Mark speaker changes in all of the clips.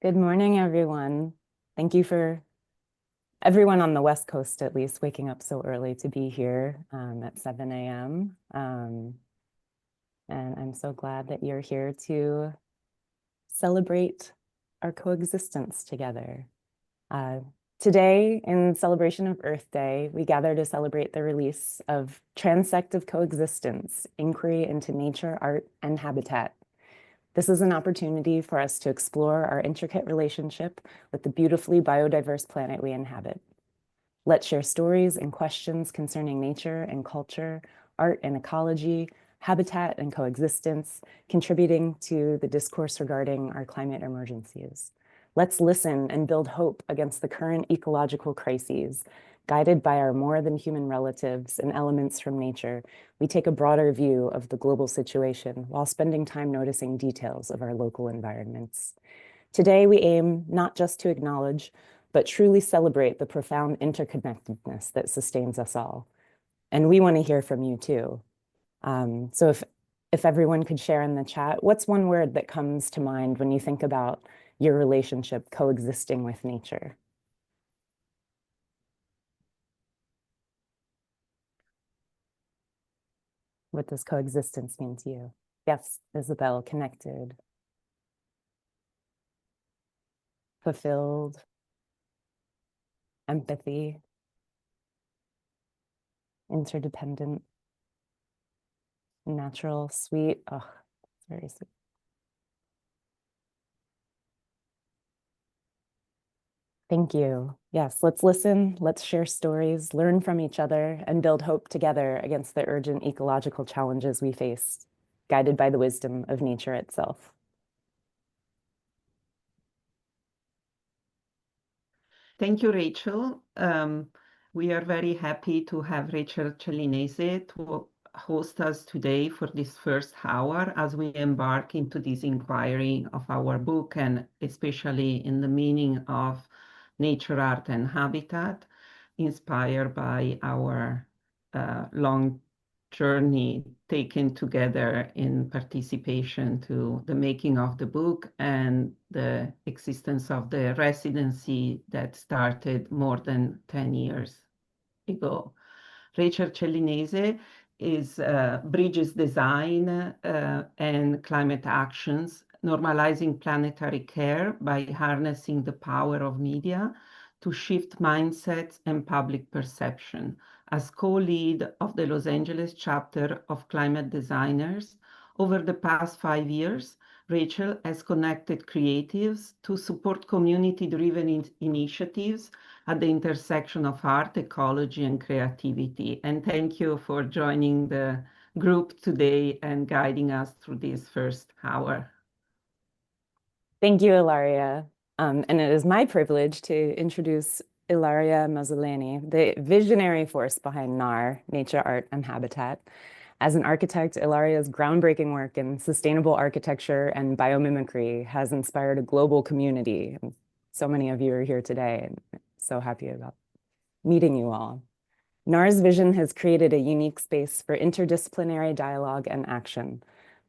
Speaker 1: Good morning, everyone. Thank you for everyone on the West Coast, at least, waking up so early to be here at 7 a.m. And I'm so glad that you're here to celebrate our coexistence together. Today, in celebration of Earth Day, we gather to celebrate the release of Transect of Coexistence, Inquiry into Nature, Art, and Habitat. This is an opportunity for us to explore our intricate relationship with the beautifully biodiverse planet we inhabit. Let's share stories and questions concerning nature and culture, art and ecology, habitat and coexistence, contributing to the discourse regarding our climate emergencies. Let's listen and build hope against the current ecological crises. Guided by our more than human relatives and elements from nature, we take a broader view of the global situation while spending time noticing details of our local environments. Today, we aim not just to acknowledge, but truly celebrate the profound interconnectedness that sustains us all. And we want to hear from you too. So if everyone could share in the chat, what's one word that comes to mind when you think about your relationship coexisting with nature? What does coexistence mean to you? Yes, Isabel, connected, fulfilled, empathy, interdependent, natural, sweet. Oh, it's very sweet. Thank you. Yes, let's listen, let's share stories, learn from each other, and build hope together against the urgent ecological challenges we face, guided by the wisdom of nature itself.
Speaker 2: Thank you, Rachel. We are very happy to have Rachel Cellinese to host us today for this first hour as we embark into this inquiry of our book, and especially in the meaning of nature, art, and habitat, inspired by our long journey taken together in participation to the making of the book and the existence of the residency that started more than 10 years ago. Rachel Cellinese is bridges design and climate actions, normalizing planetary care by harnessing the power of media to shift mindsets and public perception. As co-lead of the Los Angeles chapter of Climate Designers, over the past 5 years, Rachel has connected creatives to support community-driven initiatives at the intersection of art, ecology, and creativity. And thank you for joining the group today and guiding us through this first hour.
Speaker 1: Thank you, Ilaria. And it is my privilege to introduce Ilaria Mazzoleni, the visionary force behind NAHR, Nature, Art, and Habitat. As an architect, Ilaria's groundbreaking work in sustainable architecture and biomimicry has inspired a global community. And so many of you are here today, and I'm so happy about meeting you all. NAHR's vision has created a unique space for interdisciplinary dialogue and action.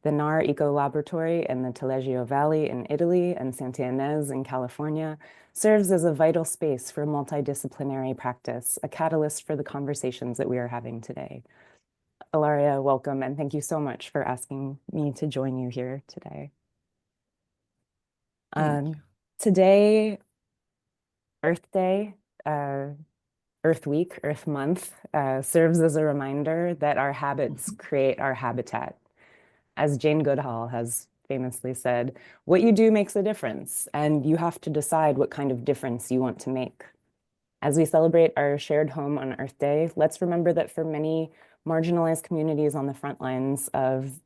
Speaker 1: The NAHR Eco Laboratory in the Taleggio Valley in Italy and Santa Ynez in California serves as a vital space for multidisciplinary practice, a catalyst for the conversations that we are having today. Ilaria, welcome, and thank you so much for asking me to join you here today. Today, Earth Day, Earth Week, Earth Month, serves as a reminder that our habits create our habitat. As Jane Goodall has famously said, what you do makes a difference, and you have to decide what kind of difference you want to make. As we celebrate our shared home on Earth Day, let's remember that for many marginalized communities on the front lines of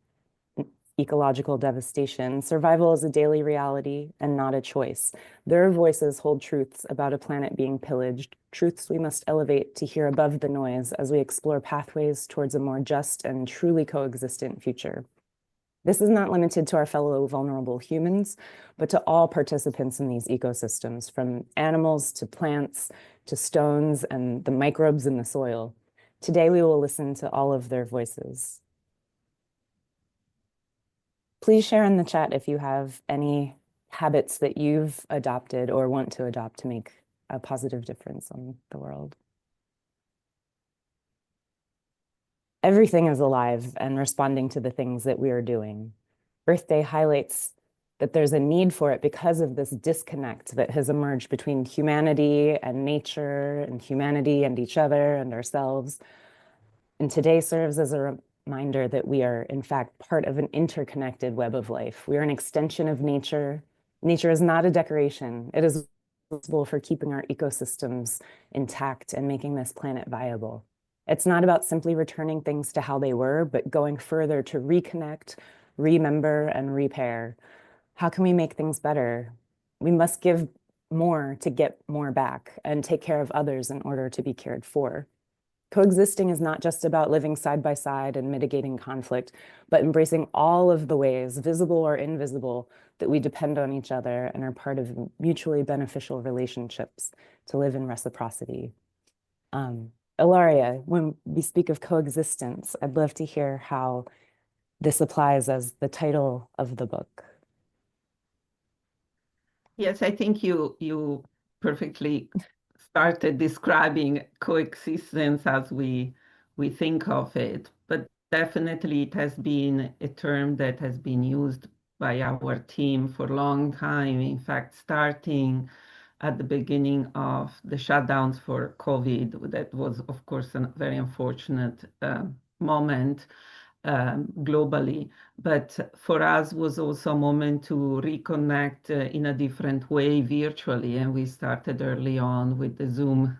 Speaker 1: ecological devastation, survival is a daily reality and not a choice. Their voices hold truths about a planet being pillaged, truths we must elevate to hear above the noise as we explore pathways towards a more just and truly coexistent future. This is not limited to our fellow vulnerable humans, but to all participants in these ecosystems, from animals to plants to stones and the microbes in the soil. Today, we will listen to all of their voices. Please share in the chat if you have any habits that you've adopted or want to adopt to make a positive difference on the world? Everything is alive and responding to the things that we are doing. Earth Day highlights that there's a need for it because of this disconnect that has emerged between humanity and nature and humanity and each other and ourselves. And today serves as a reminder that we are, in fact, part of an interconnected web of life. We are an extension of nature. Nature is not a decoration. It is responsible for keeping our ecosystems intact and making this planet viable. It's not about simply returning things to how they were, but going further to reconnect, remember, and repair. How can we make things better? We must give more to get more back and take care of others in order to be cared for. Coexisting is not just about living side by side and mitigating conflict, but embracing all of the ways, visible or invisible, that we depend on each other and are part of mutually beneficial relationships to live in reciprocity. Ilaria, when we speak of coexistence, I'd love to hear how this applies as the title of the book.
Speaker 2: Yes, I think you perfectly started describing coexistence as we think of it, but definitely it has been a term that has been used by our team for a long time. In fact, starting at the beginning of the shutdowns for COVID, that was, of course, a very unfortunate moment globally. But for us was also a moment to reconnect in a different way virtually. And we started early on with the Zoom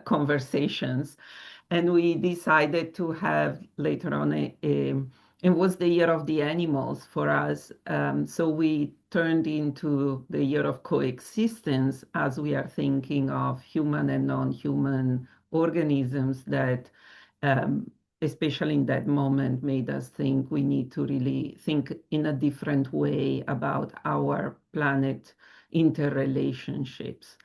Speaker 2: conversations. And we decided to have later on it was the year of the animals for us. So we turned into the year of coexistence as we are thinking of human and non-human organisms that especially in that moment, made us think we need to really think in a different way about our planet interrelationships.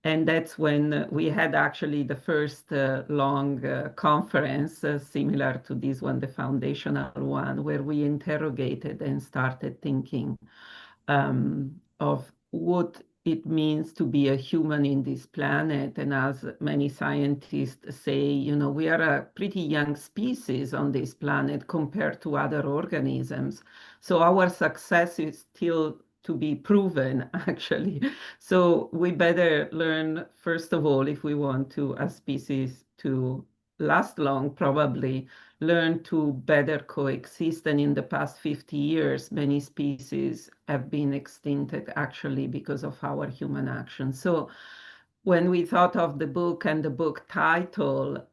Speaker 2: And that's when we had actually the first long conference, similar to this one, the foundational one, where we interrogated and started thinking of what it means to be a human in this planet. And as many scientists say, you know, we are a pretty young species on this planet compared to other organisms. So our success is still to be proven, actually. So we better learn, first of all, if we want to, as species, to last long, probably learn to better coexist. And in the past 50 years, many species have been extincted actually because of our human action. So when we thought of the book and the book title,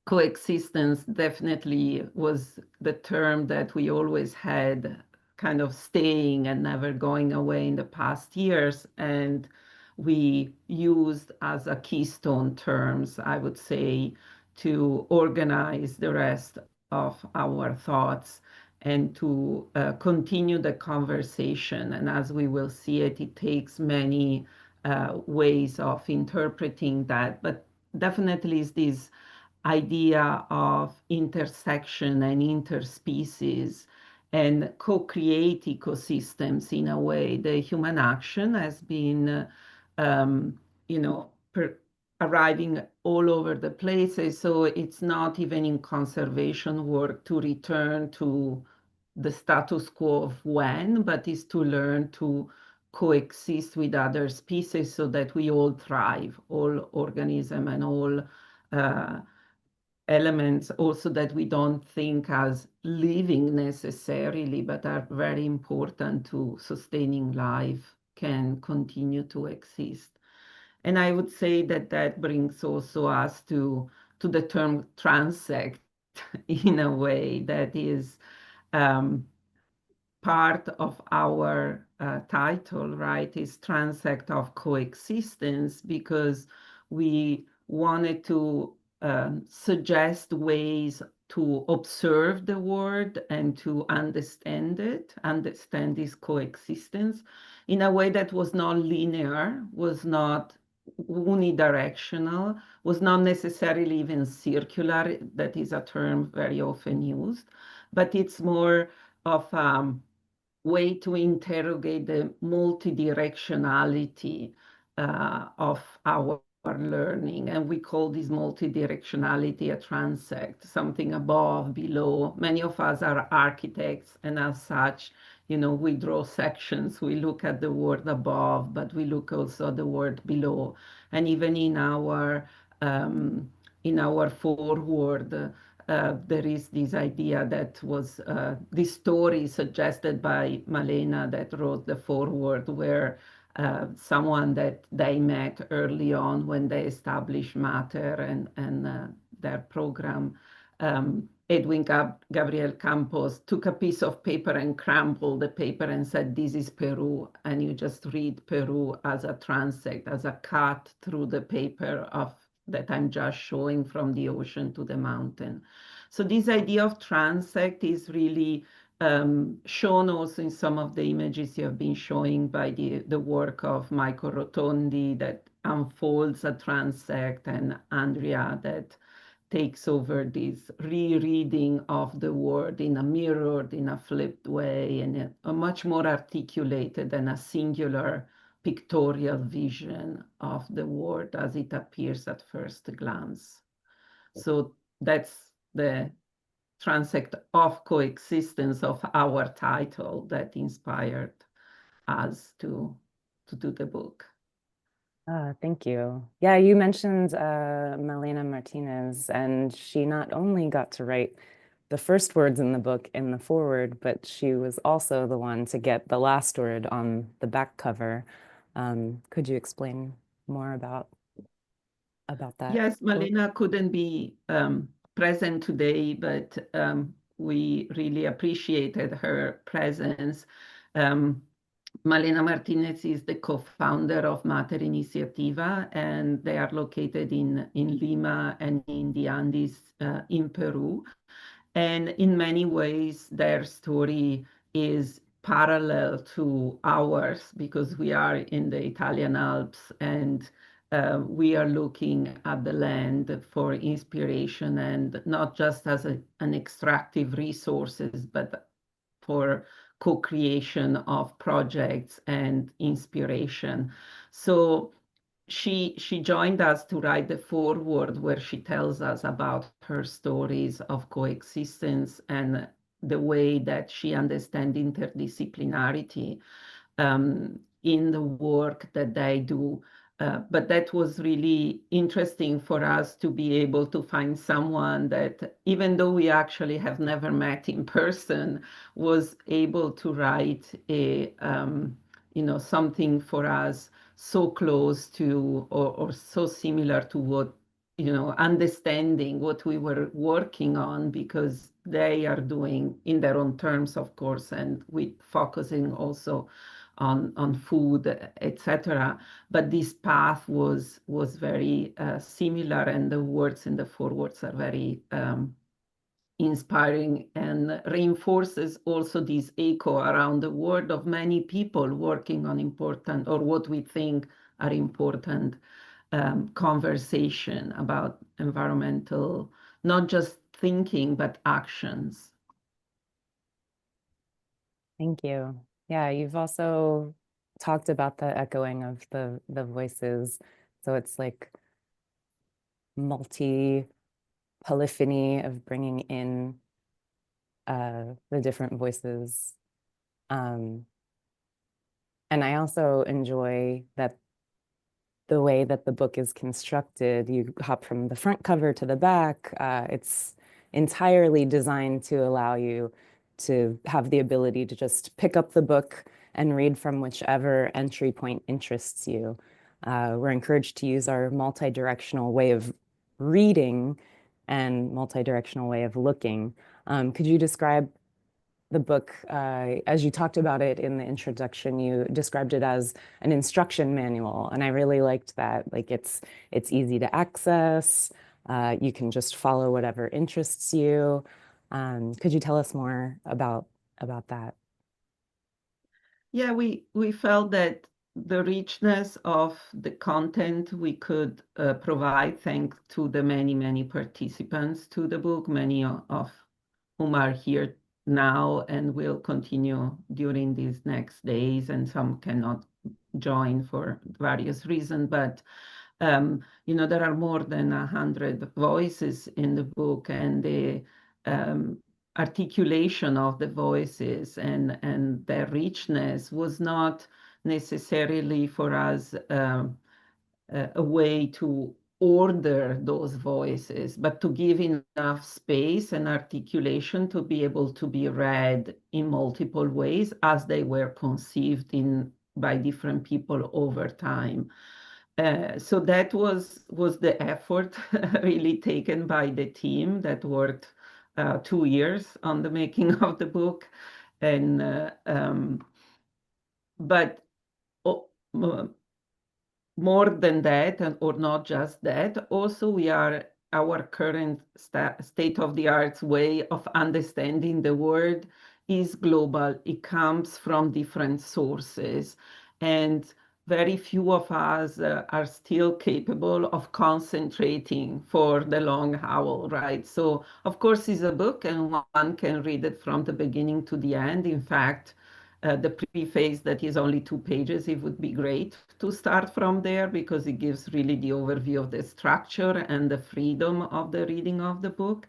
Speaker 2: coexistence definitely was the term that we always had kind of staying and never going away in the past years. And we used as a keystone terms, I would say, to organize the rest of our thoughts and to continue the conversation. And as we will see it, it takes many ways of interpreting that, but definitely is this idea of intersection and interspecies and co-create ecosystems in a way. The human action has been, you know, arriving all over the places. So it's not even in conservation work to return to the status quo of when, but is to learn to coexist with other species so that we all thrive, all organism and all elements also that we don't think as living necessarily, but are very important to sustaining life, can continue to exist. And I would say that that brings also us to the term transect in a way that is part of our title, right, is transect of coexistence, because we wanted to suggest ways to observe the world and to understand it, understand this coexistence in a way that was not linear, was not unidirectional, was not necessarily even circular. That is a term very often used, but it's more of way to interrogate the multidirectionality of our learning. And we call this multidirectionality a transect, something above, below. Many of us are architects, and as such, we draw sections. We look at the word above, but we look also at the word below. And even in our foreword, there is this idea that was this story suggested by Malena that wrote the foreword, where someone that they met early on when they established Matter and their program, Edwin Gabriel Campos took a piece of paper and crumpled the paper and said, "This is Peru." And you just read Peru as a transect, as a cut through the paper of that I'm just showing from the ocean to the mountain. So this idea of transect is really shown also in some of the images you have been showing by the work of Michael Rotondi that unfolds a transect, and Andrea that takes over this rereading of the word in a mirrored, in a flipped way, and a much more articulated and a singular pictorial vision of the word as it appears at first glance. So that's the transect of coexistence of our title that inspired us to do the book.
Speaker 1: Thank you. Yeah, you mentioned Malena Martinez, and she not only got to write the first words in the book in the foreword, but she was also the one to get the last word on the back cover. Could you explain more about that?
Speaker 2: Yes, Malena couldn't be present today, but we really appreciated her presence. Malena Martinez is the co-founder of Mater Iniciativa, and they are located in Lima and in the Andes in Peru. And in many ways, their story is parallel to ours because we are in the Italian Alps, and we are looking at the land for inspiration, and not just as an extractive resources, but for co-creation of projects and inspiration. So she joined us to write the foreword where she tells us about her stories of coexistence and the way that she understands interdisciplinarity in the work that they do. But that was really interesting for us to be able to find someone that, even though we actually have never met in person, was able to write something for us so close to or so similar to what, understanding what we were working on, because they are doing in their own terms, of course, and with focusing also on food, etc. But this path was very similar, and the words in the forewords are very inspiring and reinforces also this echo around the world of many people working on important, or what we think are important, conversation about environmental, not just thinking, but actions.
Speaker 1: Thank you. Yeah, you've also talked about the echoing of the voices. So it's like multi polyphony of bringing in the different voices. And I also enjoy that the way that the book is constructed. You hop from the front cover to the back. It's entirely designed to allow you to have the ability to just pick up the book and read from whichever entry point interests you. We're encouraged to use our multi-directional way of reading and multi-directional way of looking. Could you describe the book, as you talked about it in the introduction, you described it as an instruction manual, and I really liked that. Like it's easy to access. You can just follow whatever interests you. Could you tell us more about that?
Speaker 2: Yeah, we felt that the richness of the content we could provide, thanks to the many participants to the book, many of whom are here now and will continue during these next days, and some cannot join for various reasons. But there are more than 100 voices in the book, and the um, articulation of the voices and their richness was not necessarily for us a way to order those voices, but to give enough space and articulation to be able to be read in multiple ways as they were conceived by different people over time. So that was the effort really taken by the team that worked 2 years on the making of the book, and but oh, more than that, or not just that, also our current state-of-the-art way of understanding the world is global. It comes from different sources, and very few of us are still capable of concentrating for the long haul, right? So, of course, it's a book, and one can read it from the beginning to the end. In fact, the preface that is only 2 pages, it would be great to start from there because it gives really the overview of the structure and the freedom of the reading of the book.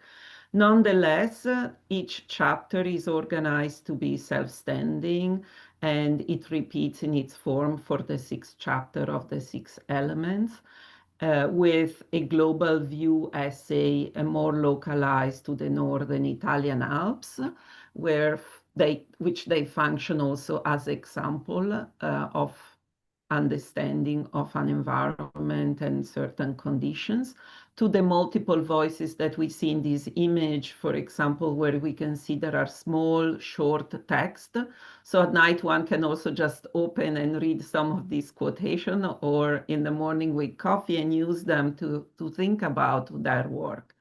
Speaker 2: Nonetheless, each chapter is organized to be self-standing, and it repeats in its form for the sixth chapter of the six elements, with a global view essay more localized to the northern Italian Alps, which they function also as example of understanding of an environment and certain conditions, to the multiple voices that we see in this image, for example, where we can see there are small, short text. So at night, one can also just open and read some of these quotation, or in the morning with coffee and use them to think about their work.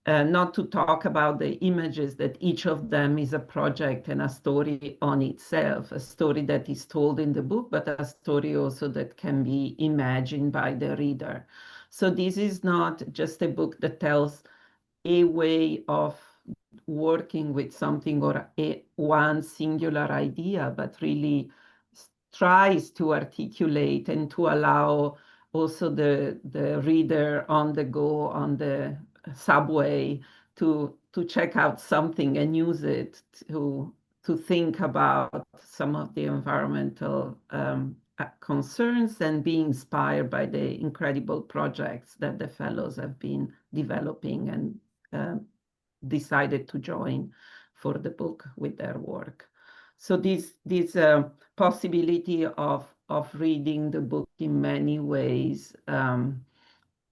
Speaker 2: Not to talk about the images, that each of them is a project and a story on itself, a story that is told in the book, but a story also that can be imagined by the reader. So this is not just a book that tells a way of working with something or one singular idea, but really tries to articulate and to allow also the reader on the go, on the subway, to check out something and use it to think about some of the environmental concerns and be inspired by the incredible projects that the fellows have been developing and decided to join for the book with their work. So this possibility of reading the book in many ways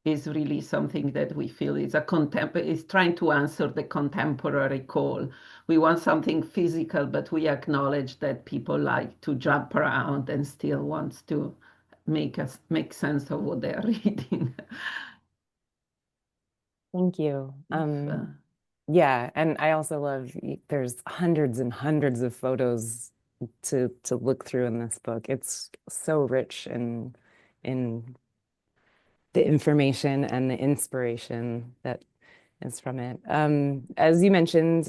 Speaker 2: is really something that we feel is trying to answer the contemporary call. We want something physical, but we acknowledge that people like to jump around and still wants to make sense of what they're reading.
Speaker 1: Thank you.
Speaker 2: If,
Speaker 1: Yeah, and I also love there's hundreds and hundreds of photos to look through in this book. It's so rich in the information and the inspiration that is from it. As you mentioned,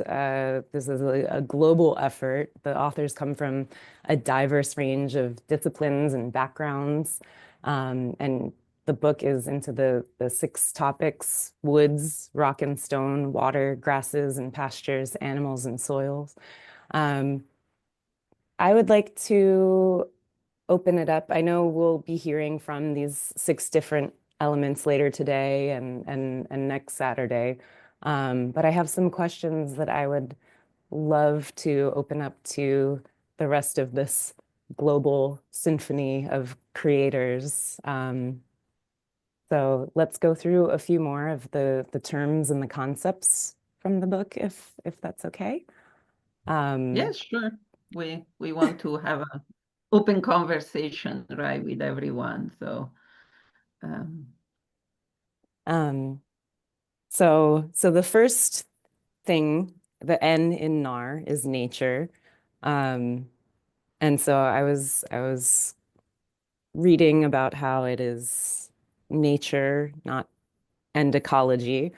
Speaker 1: this is a global effort. The authors come from a diverse range of disciplines and backgrounds, and the book is into the six topics: woods, rock and stone, water, grasses and pastures, animals and soils. Um, I would like to open it up. I know we'll be hearing from these six different elements later today and next Saturday. But I have some questions that I would love to open up to the rest of this global symphony of creators. So let's go through a few more of the terms and the concepts from the book, if that's okay.
Speaker 2: yes, sure. We want to have an open conversation, right, with everyone. So um,
Speaker 1: Um, so the first thing, the N in NAHR is nature. Um, and so I was reading about how it is nature, not and ecology.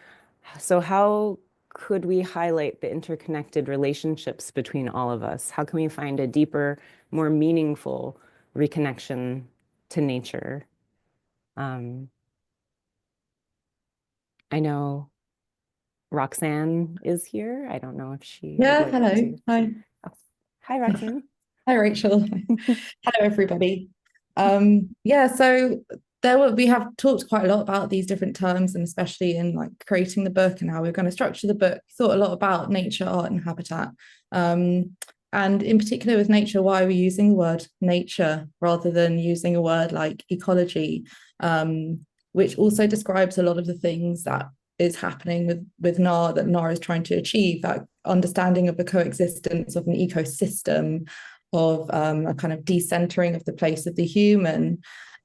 Speaker 1: So how could we highlight the interconnected relationships between all of us? How can we find a deeper, more meaningful reconnection to nature? I know Roxanne is here. I don't know if she would like
Speaker 3: hello.
Speaker 1: to.
Speaker 3: Hi.
Speaker 1: Oh, hi, Roxanne.
Speaker 3: Hi, Rachel. Hello, everybody. So we have talked quite a lot about these different terms, and especially in like creating the book and how we're going to structure the book, thought a lot about nature, art, and habitat. And in particular with nature, why are we using the word nature rather than using a word like ecology, which also describes a lot of the things that is happening with NAHR, that NAHR is trying to achieve, that understanding of the coexistence of an ecosystem, of a kind of decentering of the place of the human.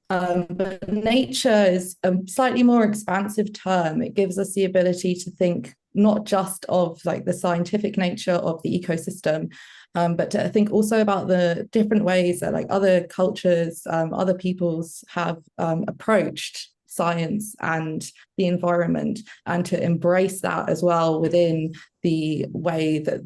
Speaker 3: But nature is a slightly more expansive term. It gives us the ability to think not just of like the scientific nature of the ecosystem, but to think also about the different ways that like other cultures, other peoples have approached science and the environment, and to embrace that as well within the way that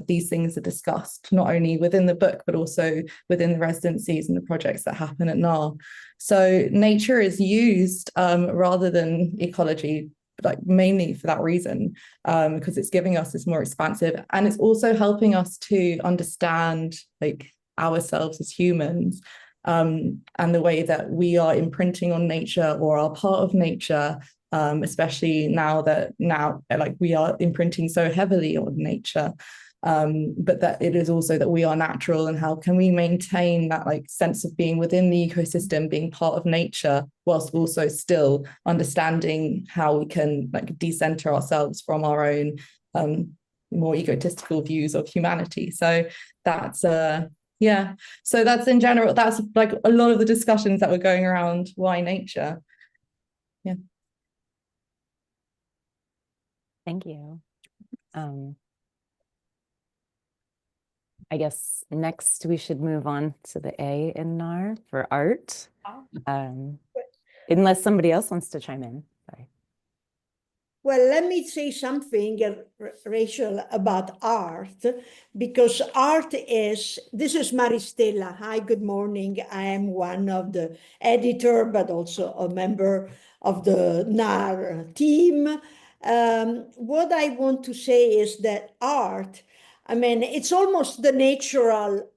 Speaker 3: these things are discussed, not only within the book, but also within the residencies and the projects that happen at NAHR. So nature is used rather than ecology, like mainly for that reason, because it's giving us this more expansive, and it's also helping us to understand like ourselves as humans, and the way that we are imprinting on nature or are part of nature, especially now like we are imprinting so heavily on nature, but that it is also that we are natural, and how can we maintain that like sense of being within the ecosystem, being part of nature, whilst also still understanding how we can like decenter ourselves from our own more egotistical views of humanity. So that's so that's in general, that's like a lot of the discussions that were going around why nature. Yeah.
Speaker 1: Thank you. I guess next we should move on to the A in NAHR for art. Unless somebody else wants to chime in. Sorry.
Speaker 4: Well, let me say something, Rachel, about art, because art this is Maristella. Hi, good morning. I am one of the editor, but also a member of the NAHR team. What I want to say is that art, I mean, it's almost the natural,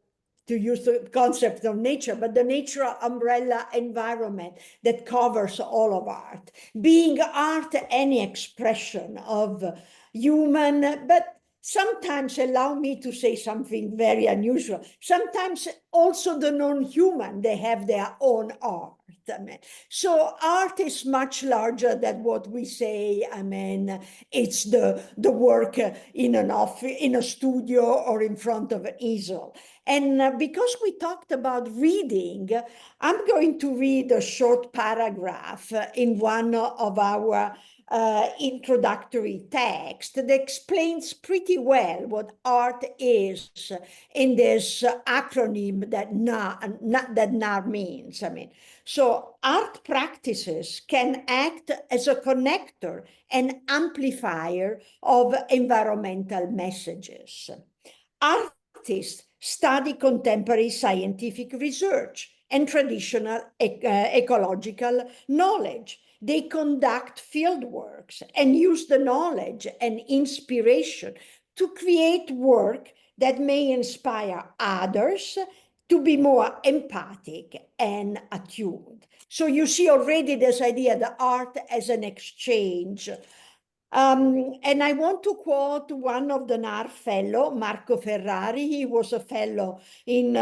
Speaker 4: to use the concept of nature, but the natural umbrella environment that covers all of art. Being art, any expression of human, but sometimes, allow me to say something very unusual, sometimes also the non-human, they have their own art. I mean, so art is much larger than what we say. I mean, it's the work in an office, in a studio, or in front of an easel. And because we talked about reading, I'm going to read a short paragraph in one of our introductory text that explains pretty well what art is in this acronym that NAHR means. I mean, so art practices can act as a connector and amplifier of environmental messages. Artists study contemporary scientific research and traditional ecological knowledge. They conduct fieldworks and use the knowledge and inspiration to create work that may inspire others to be more empathic and attuned. So you see already this idea, the art as an exchange. And I want to quote one of the NAHR fellow, Marco Ferrari. He was a fellow in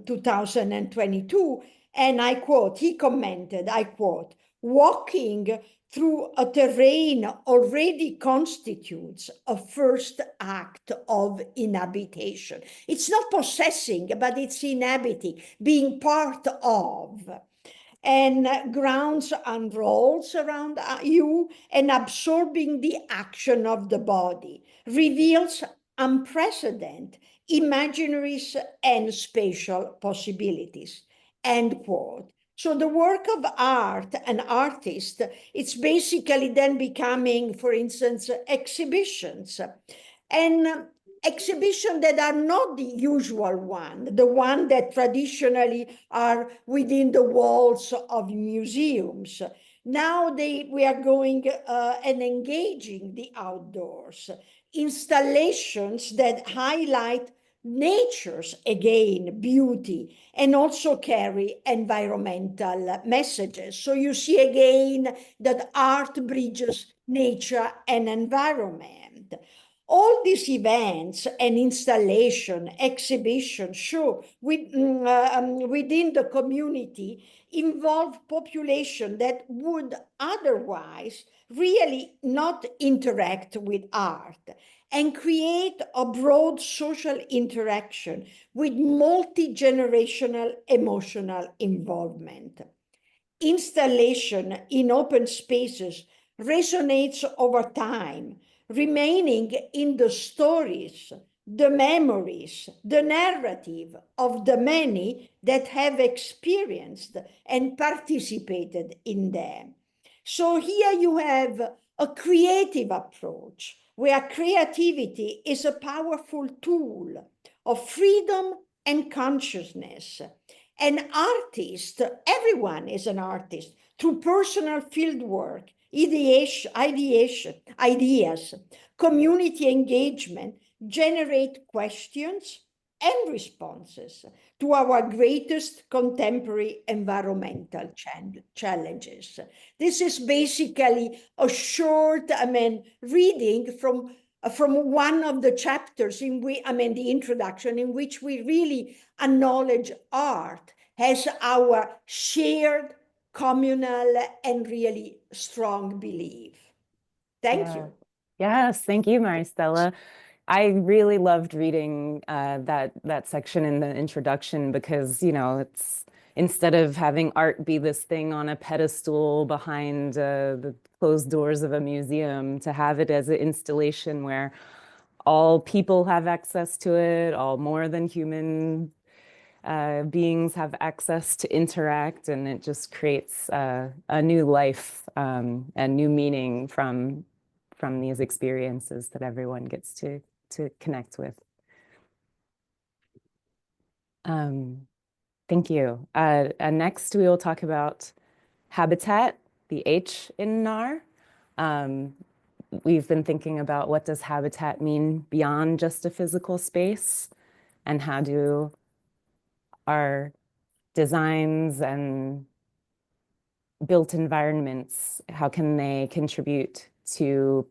Speaker 4: 2022. And I quote, he commented, I quote, "Walking through a terrain already constitutes a first act of inhabitation." It's not possessing, but it's inhabiting, being part of. And grounds unrolls around you, and absorbing the action of the body reveals unprecedented imaginaries and spatial possibilities. End quote. So the work of art, an artist, it's basically then becoming, for instance, exhibitions. And exhibitions that are not the usual one, the one that traditionally are within the walls of museums. Now we are going and engaging the outdoors. Installations that highlight nature's, again, beauty, and also carry environmental messages. So you see again that art bridges nature and environment. All these events and installation, exhibition, show within the community involve population that would otherwise really not interact with art, and create a broad social interaction with multi-generational emotional involvement. Installation in open spaces resonates over time, remaining in the stories, the memories, the narrative of the many that have experienced and participated in them. So here you have a creative approach where creativity is a powerful tool of freedom and consciousness. An artist, everyone is an artist, through personal fieldwork, ideas, community engagement, generate questions and responses to our greatest contemporary environmental challenges. This is basically a short, reading from one of the chapters in which, the introduction, in which we really acknowledge art as our shared, communal, and really strong belief. Thank you.
Speaker 1: Yes, thank you, Maristella. I really loved reading that section in the introduction because, it's instead of having art be this thing on a pedestal behind the closed doors of a museum, to have it as an installation where all people have access to it, all more than human beings have access to interact, and it just creates a new life and new meaning from these experiences that everyone gets to connect with. Thank you. Next, we will talk about habitat, the H in NAHR. We've been thinking about what does habitat mean beyond just a physical space, and how do our designs and built environments, how can they contribute to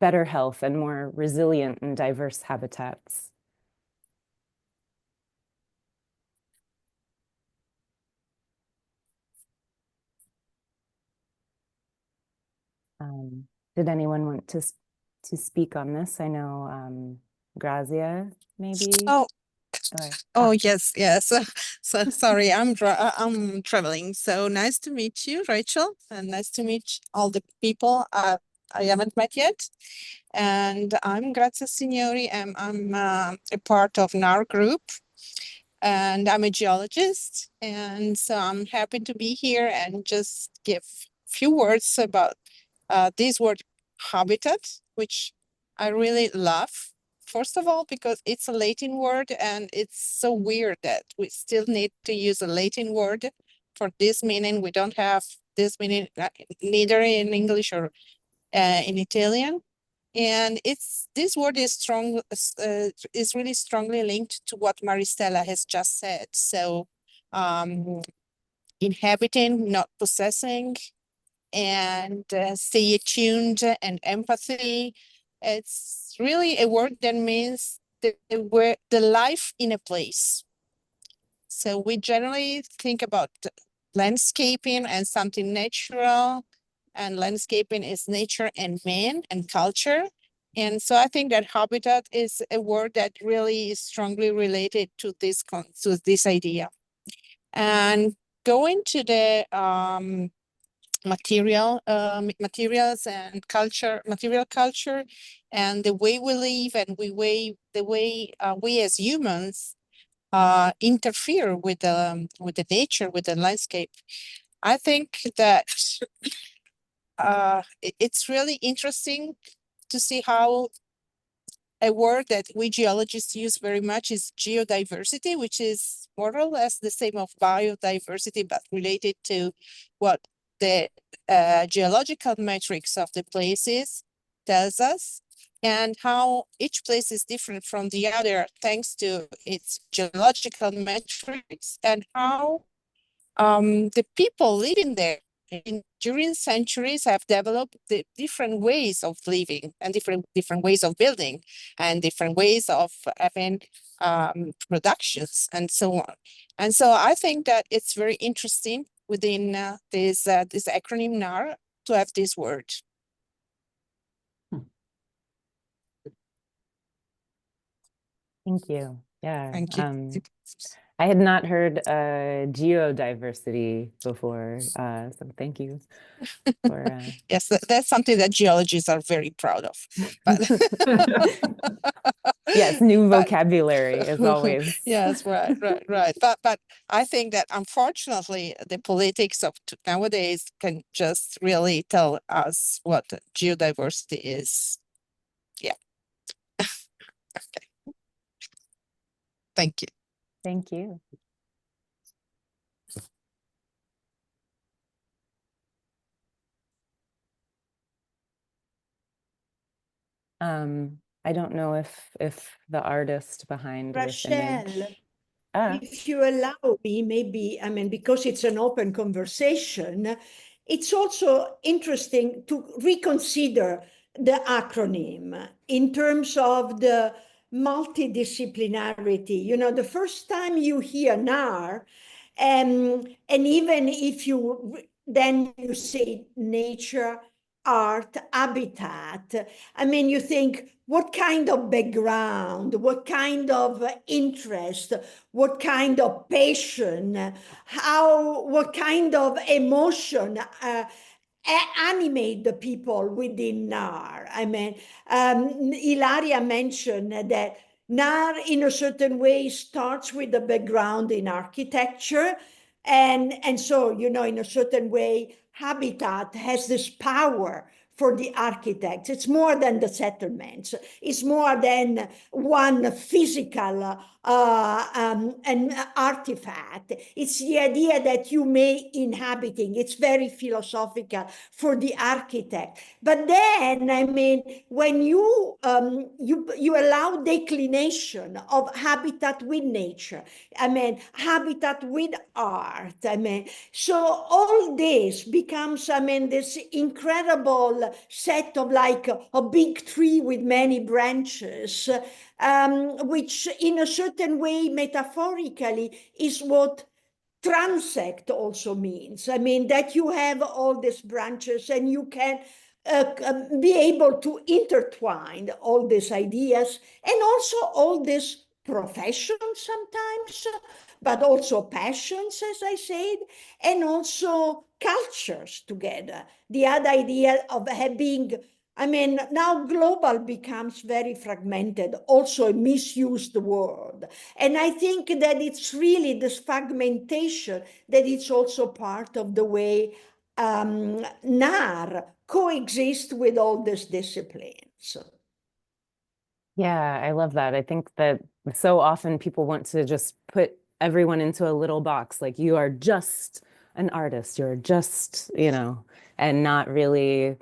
Speaker 1: better health and more resilient and diverse habitats? Did anyone want to speak on this? I know Grazia, maybe.
Speaker 5: Yes. So sorry, I'm traveling. So nice to meet you, Rachel, and nice to meet all the people I haven't met yet. And I'm Grazia Signori, and I'm a part of NAHR group, and I'm a geologist. And so I'm happy to be here and just give a few words about this word habitat, which I really love. First of all, because it's a Latin word, and it's so weird that we still need to use a Latin word for this meaning. We don't have this meaning neither in English or in Italian. And this word is strong, is really strongly linked to what Maristella has just said. So inhabiting, not possessing, and stay attuned and empathy. It's really a word that means the life in a place. So we generally think about landscaping and something natural, and landscaping is nature and man and culture. And so I think that habitat is a word that really is strongly related to this idea. And going to the materials and material culture, and the way we live, and the way we as humans interfere with the nature, with the landscape. I think that it's really interesting to see how a word that we geologists use very much is geodiversity, which is more or less the same of biodiversity, but related to what the geological matrix of the places tells us, and how each place is different from the other thanks to its geological matrix, and how the people living there during centuries have developed the different ways of living and different ways of building and different ways of having productions and so on. And so I think that it's very interesting within this acronym NAHR to have this word.
Speaker 1: Thank you. Yeah.
Speaker 5: Thank you.
Speaker 1: I had not heard geodiversity before, so thank you for.
Speaker 5: Yes, that's something that geologists are very proud of. But
Speaker 1: yes, new vocabulary as always.
Speaker 5: Yes, right. But I think that unfortunately the politics of nowadays can just really tell us what geodiversity is. Yeah. Okay. Thank you.
Speaker 1: Thank you. I don't know if the artist behind this image.
Speaker 4: If you allow me, maybe, I mean, because it's an open conversation, it's also interesting to reconsider the acronym in terms of the multidisciplinarity. You know, the first time you hear NAHR, and even if you then you say nature, art, habitat, I mean, you think, what kind of background, what kind of interest, what kind of passion, what kind of emotion animate the people within NAHR. I mean, Ilaria mentioned that NAHR in a certain way starts with a background in architecture. And so, you know, in a certain way, habitat has this power for the architects. It's more than the settlements. It's more than one physical an artifact. It's the idea that you may inhabiting. It's very philosophical for the architect. But then, I mean, when you allow declination of habitat with nature, I mean, habitat with art, I mean, so all this becomes, I mean, this incredible set of like a big tree with many branches, which in a certain way, metaphorically, is what transect also means. I mean, that you have all these branches and you can be able to intertwine all these ideas and also all these professions sometimes, but also passions, as I said, and also cultures together. The other idea of having, I mean, now global becomes very fragmented, also a misused word. And I think that it's really this fragmentation that it's also part of the way NAHR coexist with all these disciplines.
Speaker 1: Yeah, I love that. I think that so often people want to just put everyone into a little box, like you are just an artist, you're just, you know, and not really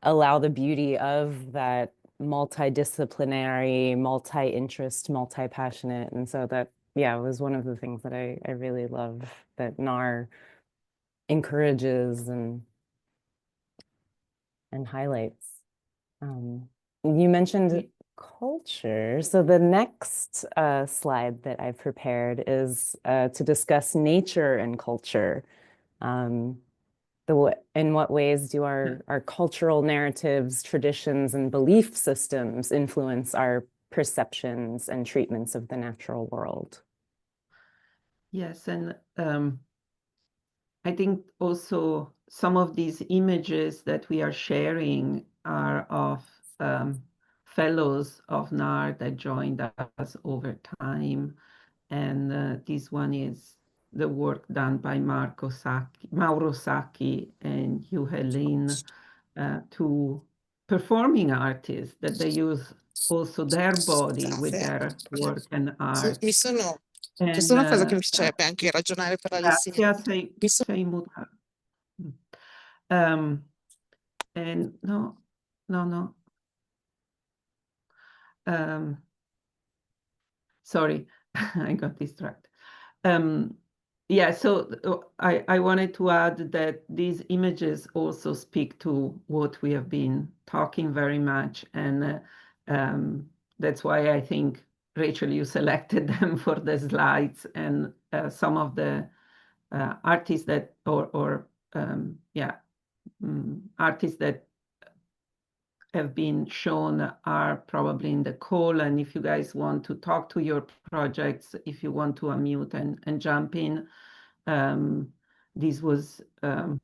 Speaker 1: allow the beauty of that multidisciplinary, multi-interest, multi-passionate. And so that, yeah, was one of the things that I really love that NAHR encourages and highlights. You mentioned culture. So the next slide that I've prepared is to discuss nature and culture. In what ways do our cultural narratives, traditions, and belief systems influence our perceptions and treatments of the natural world?
Speaker 2: Yes, and I think also some of these images that we are sharing are of fellows of NAHR that joined us over time. And this one is the work done by Mauro Sacchi and Hugh Helene, two performing artists that they use also their body with their work and art.
Speaker 5: Mi sono...
Speaker 2: And,
Speaker 5: Questa è una cosa che mi piacerebbe anche ragionare per Alessia.
Speaker 2: Sei mutata. And no. Sorry, I got distracted. Yeah, so I wanted to add that these images also speak to what we have been talking very much, and that's why I think, Rachel, you selected them for the slides, and some of the artists that, artists that have been shown are probably in the call, and if you guys want to talk to your projects, if you want to unmute and jump in, this was a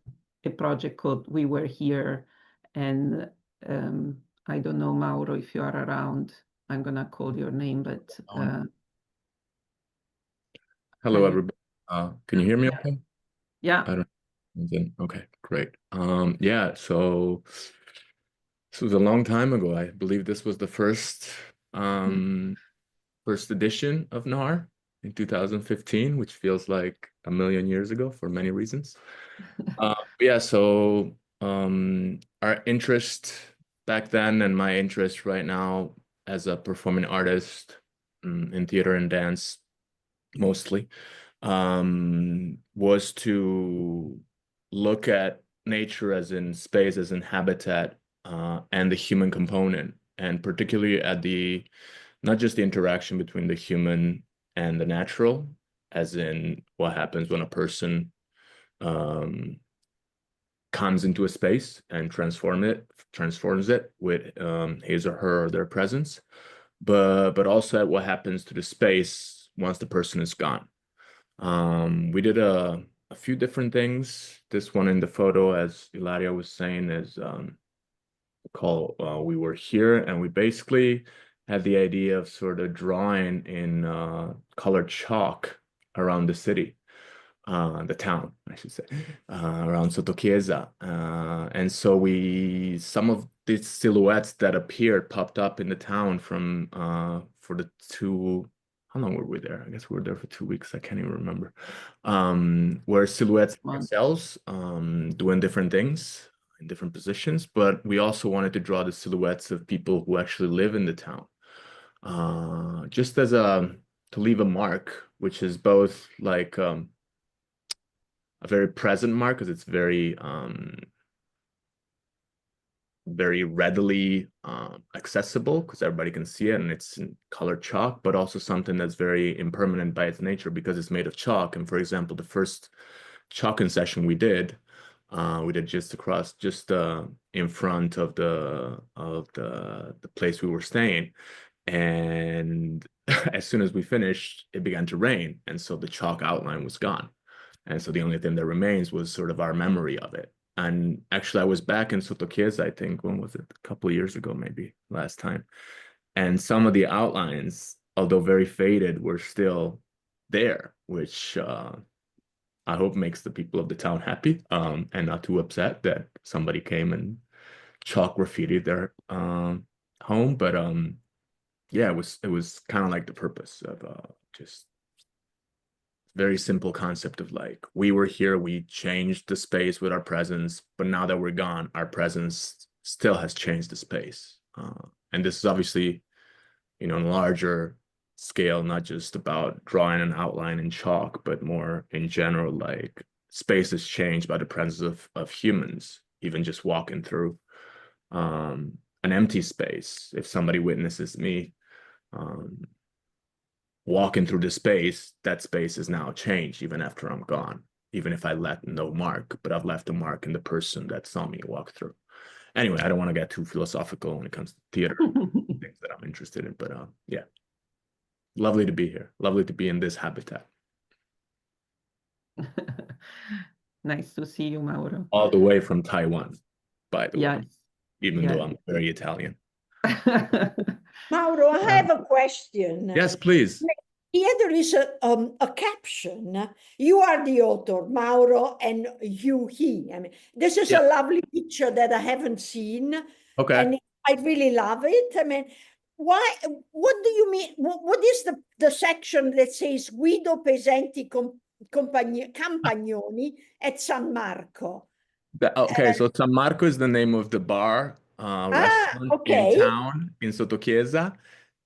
Speaker 2: project called We Were Here, and I don't know, Mauro, if you are around, I'm gonna call your name, but
Speaker 6: hello everybody. Can you hear me okay?
Speaker 2: Yeah.
Speaker 6: I don't. Okay, great. Yeah, so this was a long time ago. I believe this was the first first edition of NAHR in 2015, which feels like a million years ago for many reasons. Yeah, so our interest back then and my interest right now as a performing artist in theater and dance mostly was to look at nature as in space, as in habitat, and the human component, and particularly at not just the interaction between the human and the natural, as in what happens when a person comes into a space and transforms it with his or her or their presence, but also at what happens to the space once the person is gone. We did a few different things. This one in the photo, as Ilaria was saying, is called We Were Here, and we basically had the idea of sort of drawing in colored chalk around the city, the town, I should say, around Sottochiesa. And so some of these silhouettes that appeared popped up in the town from for the how long were we there? I guess we were there for 2 weeks. I can't even remember. Where silhouettes themselves doing different things in different positions, but we also wanted to draw the silhouettes of people who actually live in the town, just as to leave a mark, which is both like a very present mark, because it's very readily accessible because everybody can see it and it's in colored chalk, but also something that's very impermanent by its nature because it's made of chalk. And for example, the first chalking session we did just in front of the place we were staying, and as soon as we finished, it began to rain, and so the chalk outline was gone, and so the only thing that remains was sort of our memory of it. And actually, I was back in Sottochiesa, I think, when was it? A couple of years ago, maybe last time. And some of the outlines, although very faded, were still there, which I hope makes the people of the town happy and not too upset that somebody came and chalk graffitied their home. But yeah, it was kind of like the purpose of just very simple concept of like, we were here, we changed the space with our presence, but now that we're gone, our presence still has changed the space. And this is obviously, on a larger scale, not just about drawing an outline in chalk, but more in general, like space is changed by the presence of humans, even just walking through an empty space. If somebody witnesses me walking through the space, that space is now changed even after I'm gone, even if I left no mark, but I've left a mark in the person that saw me walk through. Anyway, I don't want to get too philosophical when it comes to theater, things that I'm interested in, but yeah, lovely to be here. Lovely to be in this habitat.
Speaker 2: Nice to see you, Mauro.
Speaker 6: All the way from Taiwan, by the way, even though
Speaker 2: Yes.
Speaker 6: I'm very Italian.
Speaker 4: Mauro, I have a question.
Speaker 6: Yes, please.
Speaker 4: here there is a caption. You are the author, Mauro, and you, he. I mean, this is a lovely picture that I haven't seen.
Speaker 6: Okay.
Speaker 4: And I really love it. I mean, why, what do you mean? What is the section that says Guido Pesenti Campagnoni at San Marco?
Speaker 6: Okay, so San Marco is the name of the bar, restaurant in town in Sottochiesa.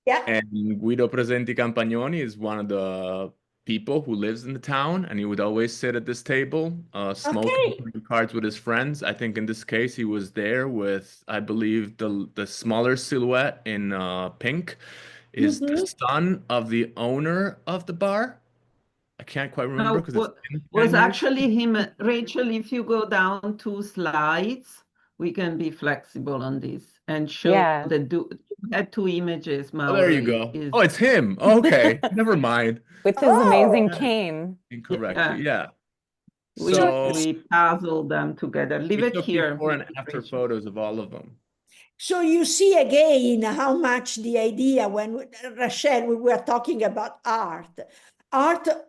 Speaker 4: Yeah.
Speaker 6: And Guido Presenti Campagnoni is one of the people who lives in the town, and he would always sit at this table, smoking, playing cards with his friends. I think in this case he was there with, I believe, the smaller silhouette in pink is the son of the owner of the bar. I can't quite remember
Speaker 2: No,
Speaker 6: because it's been
Speaker 2: was
Speaker 6: 10 years.
Speaker 2: actually him. Rachel, if you go down 2 slides, we can be flexible on this and show the had 2 images.
Speaker 6: Oh, there you go. Oh, it's him. Okay, never mind.
Speaker 1: With his amazing cane.
Speaker 6: Incorrectly, yeah.
Speaker 2: So we puzzle them together. Leave it here.
Speaker 6: Before and after photos of all of them.
Speaker 4: So you see again how much the idea, when Rachel, we were talking about art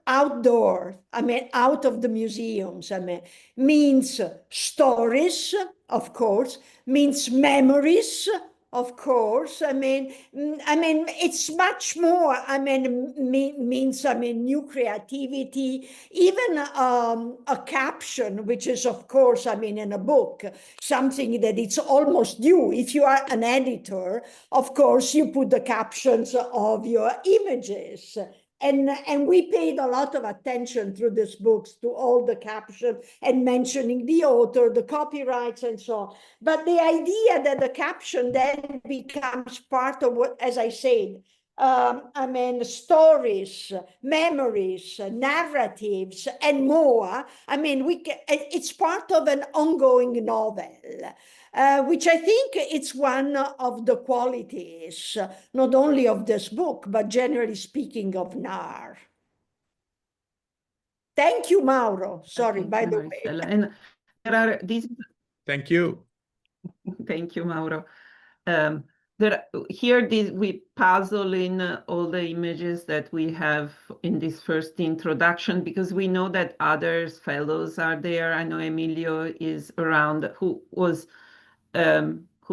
Speaker 4: outdoor, I mean, out of the museums, I mean, means stories, of course, means memories, of course. I mean, it's much more. I mean, means, I mean, new creativity, even a caption, which is, of course, I mean, in a book, something that it's almost you. If you are an editor, of course, you put the captions of your images. And we paid a lot of attention through these books to all the captions and mentioning the author, the copyrights, and so on. But the idea that the caption then becomes part of what, as I said, I mean, stories, memories, narratives, and more. I mean, it's part of an ongoing novel. Which I think it's one of the qualities, not only of this book, but generally speaking of NAHR. Thank you, Mauro. Sorry, by the way.
Speaker 2: And there are these.
Speaker 6: Thank you.
Speaker 2: Thank you, Mauro. We puzzle in all the images that we have in this first introduction, because we know that other fellows are there. I know Emilio is around, who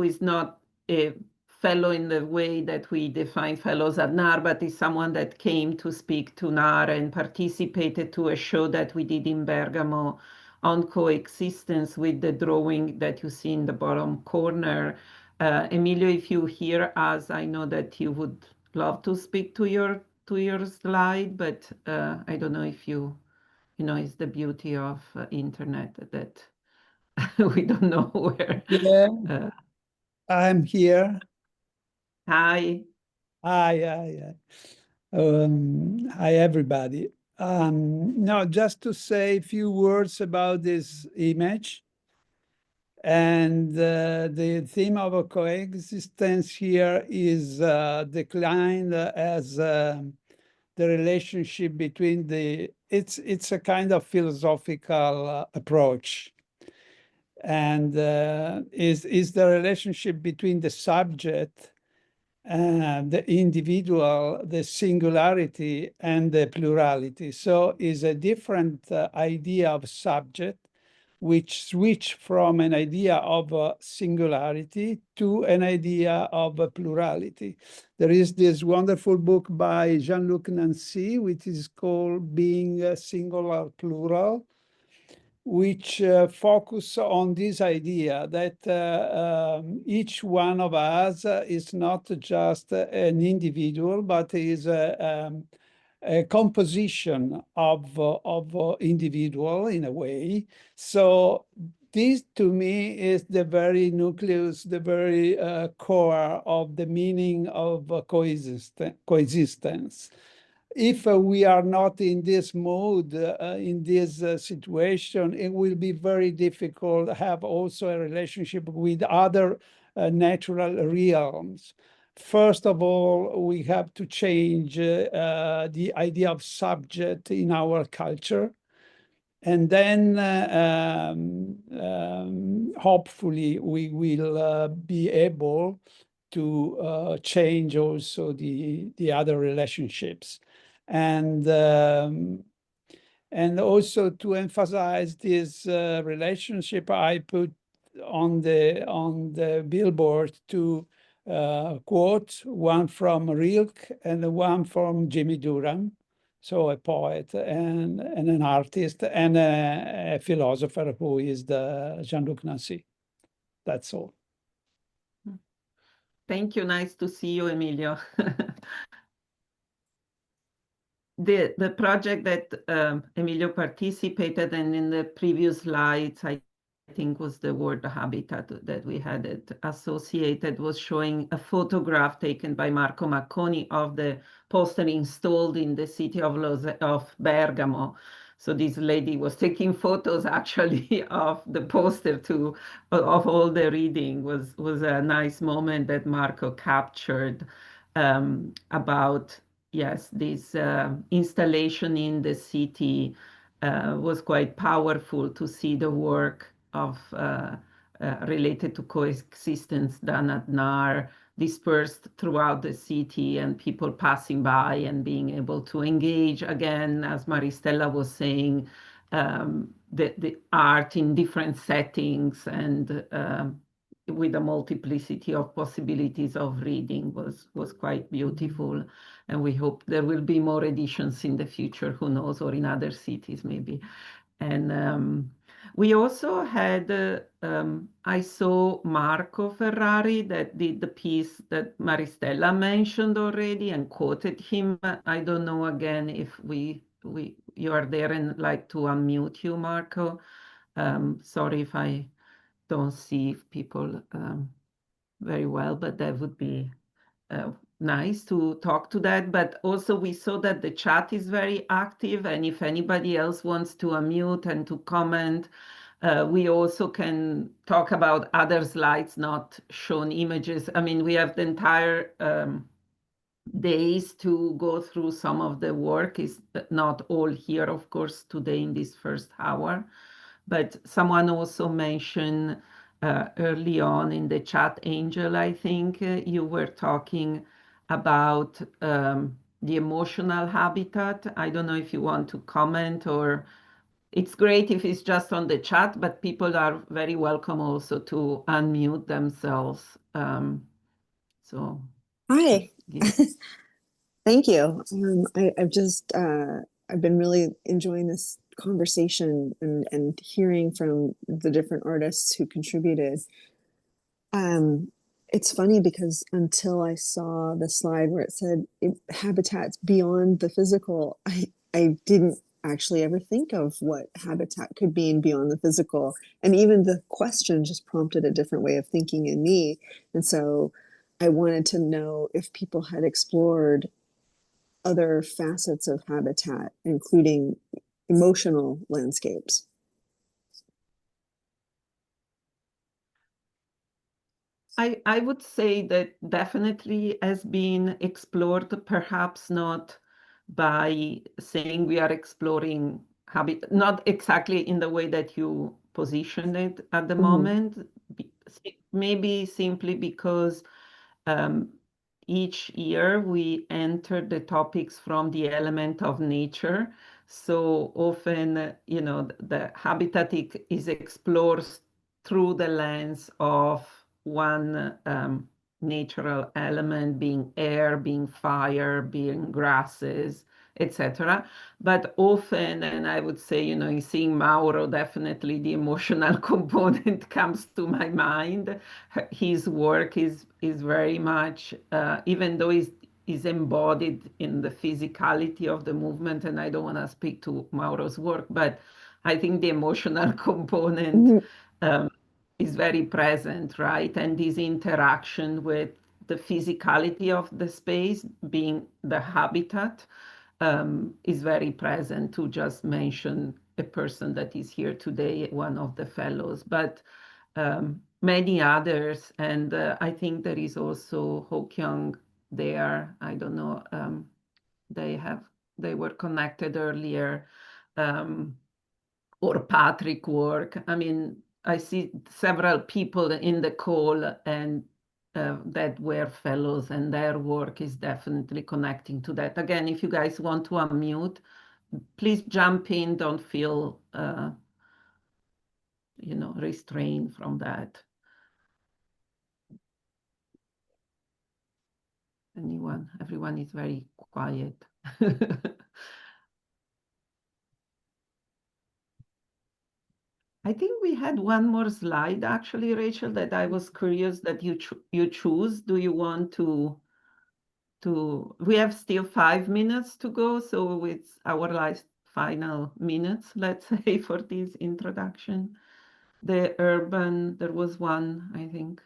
Speaker 2: is not a fellow in the way that we define fellows at NAHR, but is someone that came to speak to NAHR and participated to a show that we did in Bergamo on coexistence with the drawing that you see in the bottom corner. Emilio, if you hear us, I know that you would love to speak to your slide, but I don't know if you know, it's the beauty of internet that we don't know where.
Speaker 7: Yeah, I'm here.
Speaker 2: Hi.
Speaker 7: Hi, hi, everybody. No, just to say a few words about this image. And the theme of a coexistence here is declined as the relationship between it's a kind of philosophical approach. And is the relationship between the subject, the individual, the singularity, and the plurality. So is a different idea of subject, which switch from an idea of singularity to an idea of plurality. There is this wonderful book by Jean-Luc Nancy, which is called Being Singular Plural, which focus on this idea that each one of us is not just an individual, but is a composition of individual in a way. So this to me is the very nucleus, the very core of the meaning of coexistence. If we are not in this mode, in this situation, it will be very difficult to have also a relationship with other natural realms. First of all, we have to change the idea of subject in our culture. And then hopefully we will be able to change also the other relationships. And also to emphasize this relationship, I put on the billboard two quotes, one from Rilke and one from Jimmy Durham, so a poet and an artist and a philosopher who is the Jean-Luc Nancy. That's all.
Speaker 2: Thank you. Nice to see you, Emilio. The project that Emilio participated in the previous slides, I think was the word habitat that we had it associated, was showing a photograph taken by Marco Macconi of the poster installed in the city of Bergamo. So this lady was taking photos actually of the poster of all the reading. Was a nice moment that Marco captured about, yes, this installation in the city was quite powerful to see the work of related to coexistence done at NAHR dispersed throughout the city and people passing by and being able to engage again, as Maristella was saying, the art in different settings and with a multiplicity of possibilities of reading was quite beautiful. And we hope there will be more editions in the future, who knows, or in other cities maybe. And we also had, I saw Marco Ferrari that did the piece that Maristella mentioned already and quoted him. I don't know again if you are there and like to unmute you, Marco. Sorry if I don't see people very well, but that would be nice to talk to that. But also we saw that the chat is very active, and if anybody else wants to unmute and to comment, we also can talk about other slides, not shown images. I mean, we have the entire days to go through some of the work, is not all here, of course, today in this first hour. But someone also mentioned early on in the chat, Angel, I think you were talking about the emotional habitat. I don't know if you want to comment, or it's great if it's just on the chat, but people are very welcome also to unmute themselves. So
Speaker 8: hi.
Speaker 2: yes.
Speaker 8: Thank you. I've been really enjoying this conversation and hearing from the different artists who contributed. It's funny because until I saw the slide where it said habitats beyond the physical, I didn't actually ever think of what habitat could mean beyond the physical. And even the question just prompted a different way of thinking in me. And so I wanted to know if people had explored other facets of habitat, including emotional landscapes.
Speaker 2: I would say that definitely has been explored, perhaps not by saying we are exploring habitat, not exactly in the way that you positioned it at the moment, maybe simply because each year we enter the topics from the element of nature. So often, you know, the habitat is explored through the lens of one natural element, being air, being fire, being grasses, etc. But often, and I would say, you know, in seeing Mauro, definitely the emotional component comes to my mind. His work is very much, even though is embodied in the physicality of the movement, and I don't want to speak to Mauro's work, but I think the emotional component is very present, right? And this interaction with the physicality of the space being the habitat is very present, to just mention a person that is here today, one of the fellows, but many others. And I think there is also Ho-Kyung there. I don't know, they were connected earlier, or Patrick work. I mean, I see several people in the call, and that were fellows, and their work is definitely connecting to that. Again, if you guys want to unmute, please jump in. Don't feel, restrained from that. Anyone? Everyone is very quiet. I think we had one more slide, actually, Rachel, that I was curious that you choose. Do you want to? We have still 5 minutes to go, so it's our last final minutes, let's say, for this introduction. The urban, there was one, I think.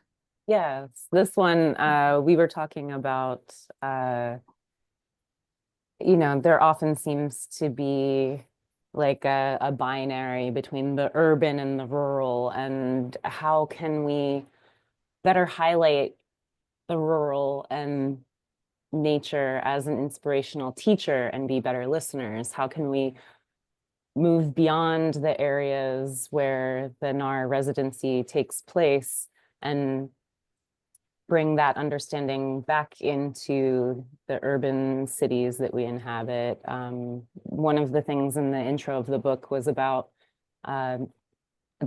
Speaker 1: Yes, this one, we were talking about, there often seems to be like a binary between the urban and the rural, and how can we better highlight the rural and nature as an inspirational teacher and be better listeners? How can we move beyond the areas where the NAHR residency takes place and bring that understanding back into the urban cities that we inhabit? One of the things in the intro of the book was about the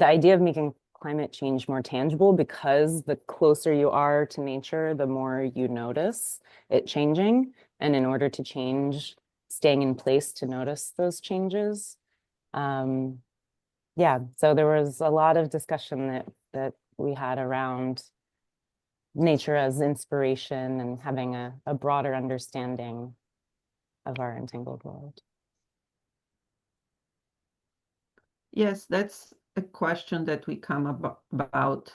Speaker 1: idea of making climate change more tangible, because the closer you are to nature, the more you notice it changing. And in order to change, staying in place to notice those changes. Yeah, so there was a lot of discussion that we had around nature as inspiration and having a broader understanding of our entangled world.
Speaker 2: Yes, that's a question that we come about.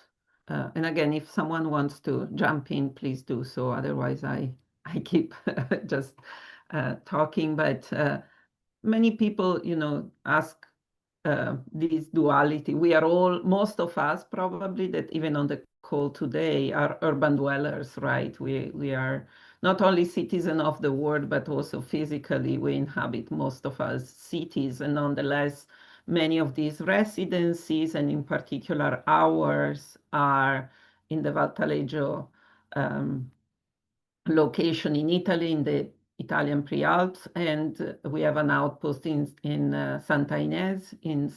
Speaker 2: And again, if someone wants to jump in, please do so. Otherwise, I keep just talking. But many people, ask this duality. We are all, most of us probably, that even on the call today, are urban dwellers, right? We are not only citizens of the world, but also physically we inhabit, most of us, cities. And nonetheless, many of these residencies, and in particular ours, are in the Val Taleggio location in Italy, in the Italian Prealps, and we have an outpost in Santa Ynez in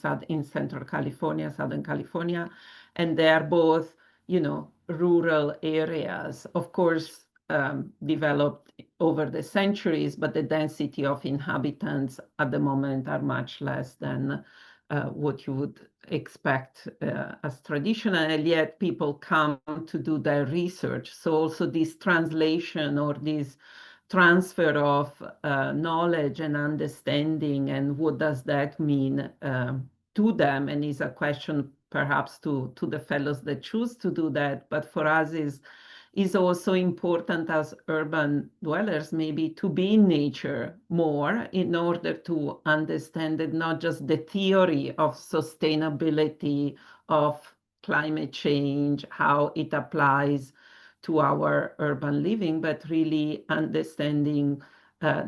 Speaker 2: Central California, Southern California, and they are both, rural areas, of course, developed over the centuries, but the density of inhabitants at the moment are much less than what you would expect as traditional, and yet people come to do their research. So also this translation or this transfer of knowledge and understanding, and what does that mean to them, and is a question perhaps to the fellows that choose to do that, but for us is also important as urban dwellers, maybe, to be in nature more in order to understand that not just the theory of sustainability, of climate change, how it applies to our urban living, but really understanding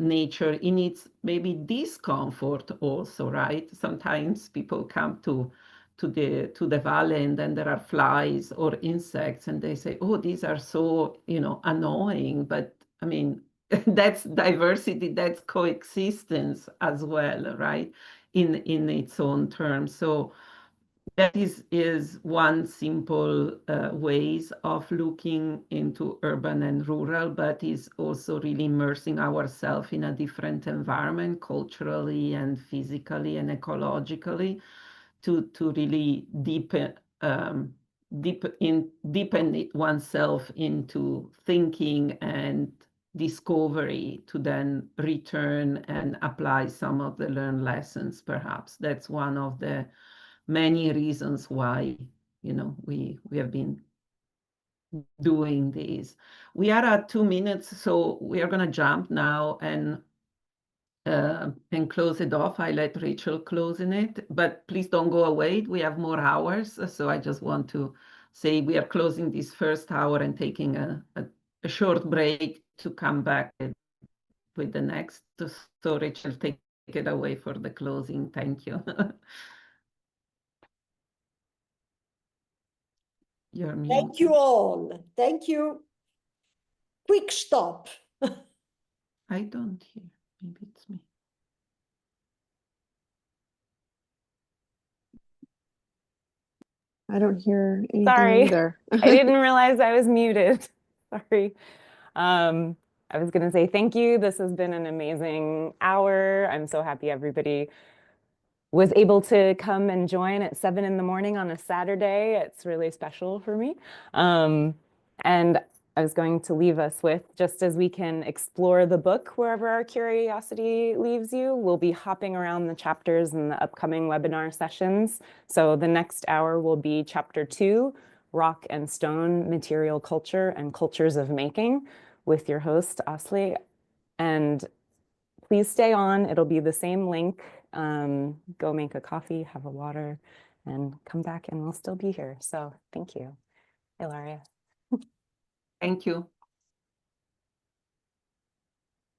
Speaker 2: nature in its maybe discomfort also, right? Sometimes people come to the valley, and then there are flies or insects, and they say, oh, these are so annoying. But I mean, that's diversity, that's coexistence as well, right, in its own terms. So that is one simple ways of looking into urban and rural, but is also really immersing ourselves in a different environment, culturally and physically and ecologically, to really deepen oneself into thinking and discovery, to then return and apply some of the learned lessons. Perhaps that's one of the many reasons why we have been doing this. We are at 2 minutes, so we are going to jump now and close it off. I let Rachel close in it, but please don't go away. We have more hours. So I just want to say we are closing this first hour and taking a short break to come back with the next. So Rachel, take it away for the closing. Thank you. You're
Speaker 4: Thank you
Speaker 2: muted.
Speaker 4: all. Thank you. Quick stop.
Speaker 2: I don't hear. Maybe it's me.
Speaker 8: I don't hear anything
Speaker 1: Sorry.
Speaker 8: either.
Speaker 1: I didn't realize I was muted. Sorry. I was going to say thank you. This has been an amazing hour. I'm so happy everybody was able to come and join at 7 in the morning on a Saturday. It's really special for me. And I was going to leave us with, just as we can explore the book wherever our curiosity leaves you, we'll be hopping around the chapters in the upcoming webinar sessions. So the next hour will be chapter 2, Rock and Stone, Material Culture and Cultures of Making, with your host, Asli. And please stay on. It'll be the same link. Go make a coffee, have a water, and come back and we'll still be here. So thank you, Ilaria.
Speaker 2: Thank you.